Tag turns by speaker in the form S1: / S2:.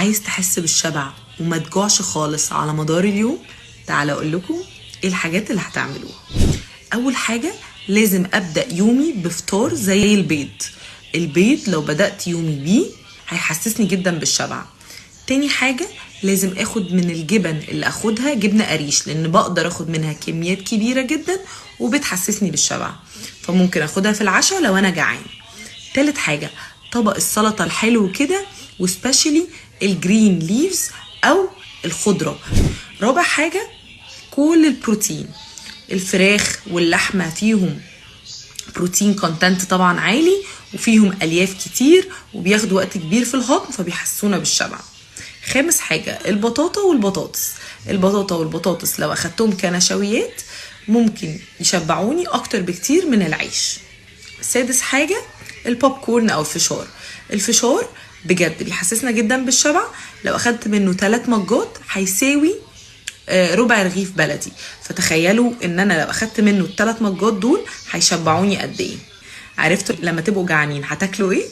S1: عايز تحس بالشبع وما تجوعش خالص على مدار اليوم، تعالى اقول لكم ايه الحاجات اللي هتعملوها. اول حاجه لازم ابدا يومي بفطار زي البيض. البيض لو بدات يومي بيه هيحسسني جدا بالشبع. تاني حاجه لازم اخد من الجبن اللي اخدها جبنه قريش، لان بقدر اخد منها كميات كبيره جدا وبتحسسني بالشبع، فممكن اخدها في العشاء لو انا جعان. تالت حاجه طبق السلطه الحلو كده، وسبيشالي الجرين ليفز او الخضره. رابع حاجه كل البروتين، الفراخ واللحمه فيهم بروتين كونتنت طبعا عالي، وفيهم الياف كتير وبياخدوا وقت كبير في الهضم فبيحسونا بالشبع. خامس حاجه البطاطا والبطاطس. البطاطا والبطاطس لو اخدتهم كنشويات ممكن يشبعوني اكتر بكتير من العيش. سادس حاجه البوب كورن او الفشار. الفشار بجد بيحسسنا جدا بالشبع، لو اخدت منه 3 مجات هيساوي ربع رغيف بلدي، فتخيلوا ان انا لو اخدت منه ال3 مجات دول هيشبعوني قد ايه. عرفتوا لما تبقوا جعانين هتاكلوا ايه؟